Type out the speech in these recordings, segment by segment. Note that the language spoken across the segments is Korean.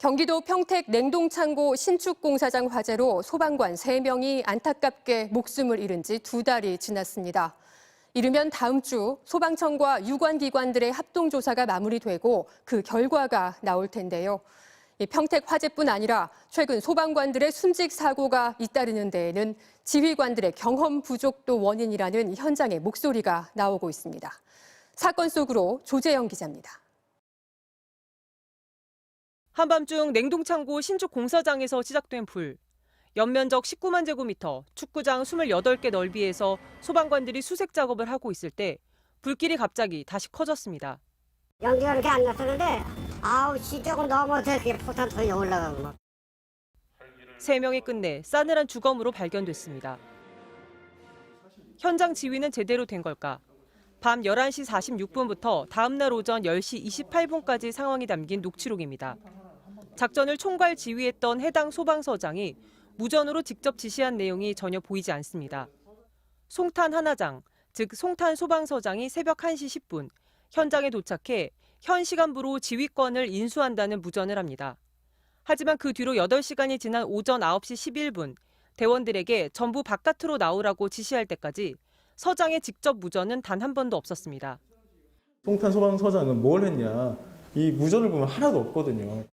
경기도 평택 냉동창고 신축 공사장 화재로 소방관 3명이 안타깝게 목숨을 잃은 지 2달이 지났습니다. 이르면 다음 주 소방청과 유관기관들의 합동조사가 마무리되고 그 결과가 나올 텐데요. 평택 화재뿐 아니라 최근 소방관들의 순직 사고가 잇따르는 데에는 지휘관들의 경험 부족도 원인이라는 현장의 목소리가 나오고 있습니다. 사건 속으로 조재영 기자입니다. 한밤중 냉동창고 신축 공사장에서 시작된 불. 연면적 19만 제곱미터, 축구장 28개 넓이에서 소방관들이 수색 작업을 하고 있을 때 불길이 갑자기 다시 커졌습니다. 연기가 이렇게 안 났었는데 9시 조금 넘어서 이렇게 폭탄 터져 올라가고 막. 3명이 끝내 싸늘한 주검으로 발견됐습니다. 현장 지휘는 제대로 된 걸까? 밤 11시 46분부터 다음 날 오전 10시 28분까지 상황이 담긴 녹취록입니다. 작전을 총괄 지휘했던 해당 소방서장이 무전으로 직접 지시한 내용이 전혀 보이지 않습니다. 송탄 하나장, 즉 송탄 소방서장이 새벽 1시 10분 현장에 도착해 현 시간부로 지휘권을 인수한다는 무전을 합니다. 하지만 그 뒤로 8시간이 지난 오전 9시 11분 대원들에게 전부 바깥으로 나오라고 지시할 때까지 서장의 직접 무전은 단 한 번도 없었습니다. 송탄 소방서장은 뭘 했냐? 이 무전을 보면 하나도 없거든요.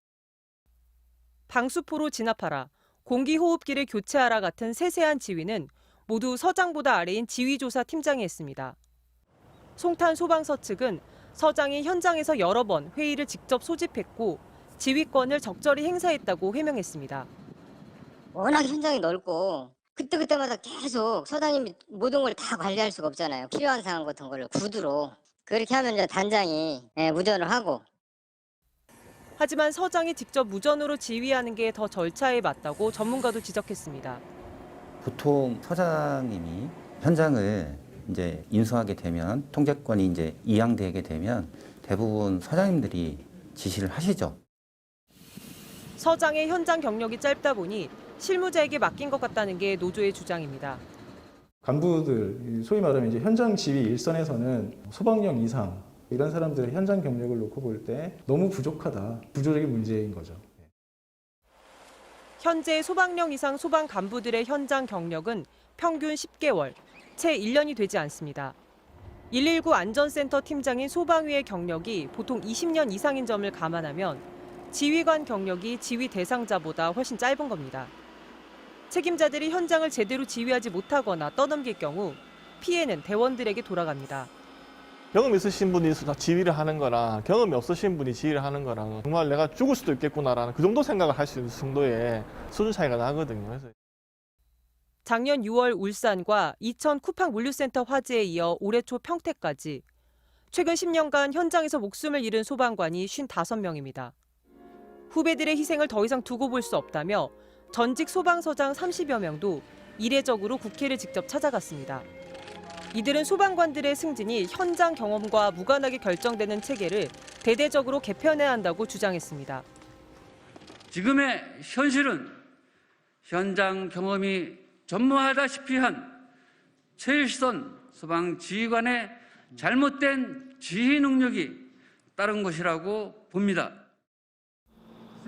방수포로 진압하라, 공기호흡기를 교체하라 같은 세세한 지휘는 모두 서장보다 아래인 지휘조사 팀장이 했습니다. 송탄 소방서 측은 서장이 현장에서 여러 번 회의를 직접 소집했고 지휘권을 적절히 행사했다고 해명했습니다. 워낙 현장이 넓고 그때마다 계속 서장님이 모든 걸 다 관리할 수가 없잖아요. 필요한 상황 같은 거를 구두로. 그렇게 하면 이제 단장이 무전을 하고. 하지만 서장이 직접 무전으로 지휘하는 게 더 절차에 맞다고 전문가도 지적했습니다. 보통 서장님이 현장을 이제 인수하게 되면 통제권이 이제 이양되게 되면 대부분 서장님들이 지시를 하시죠. 서장의 현장 경력이 짧다 보니 실무자에게 맡긴 것 같다는 게 노조의 주장입니다. 간부들, 소위 말하면 이제 현장 지휘 일선에서는 소방령 이상 이런 사람들의 현장 경력을 놓고 볼 때 너무 부족하다. 구조적인 문제인 거죠. 현재 소방령 이상 소방 간부들의 현장 경력은 평균 10개월, 채 1년이 되지 않습니다. 119 안전센터 팀장인 소방위의 경력이 보통 20년 이상인 점을 감안하면 지휘관 경력이 지휘 대상자보다 훨씬 짧은 겁니다. 책임자들이 현장을 제대로 지휘하지 못하거나 떠넘길 경우 피해는 대원들에게 돌아갑니다. 경험 있으신 분이 지휘를 하는 거랑 경험이 없으신 분이 지휘를 하는 거랑 정말 내가 죽을 수도 있겠구나라는 그 정도 생각을 할 수 있는 정도의 수준 차이가 나거든요. 그래서 작년 6월 울산과 이천 쿠팡 물류센터 화재에 이어 올해 초 평택까지 최근 10년간 현장에서 목숨을 잃은 소방관이 55명입니다. 후배들의 희생을 더 이상 두고 볼 수 없다며 전직 소방서장 30여 명도 이례적으로 국회를 직접 찾아갔습니다. 이들은 소방관들의 승진이 현장 경험과 무관하게 결정되는 체계를 대대적으로 개편해야 한다고 주장했습니다. 지금의 현실은 현장 경험이 전무하다시피 한 최일선 소방지휘관의 잘못된 지휘 능력이 따른 것이라고 봅니다.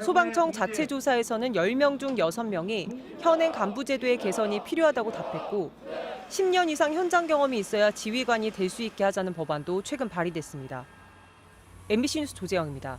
소방청 자체 조사에서는 10명 중 6명이 현행 간부제도의 개선이 필요하다고 답했고 10년 이상 현장 경험이 있어야 지휘관이 될 수 있게 하자는 법안도 최근 발의됐습니다. MBC 뉴스 조재영입니다.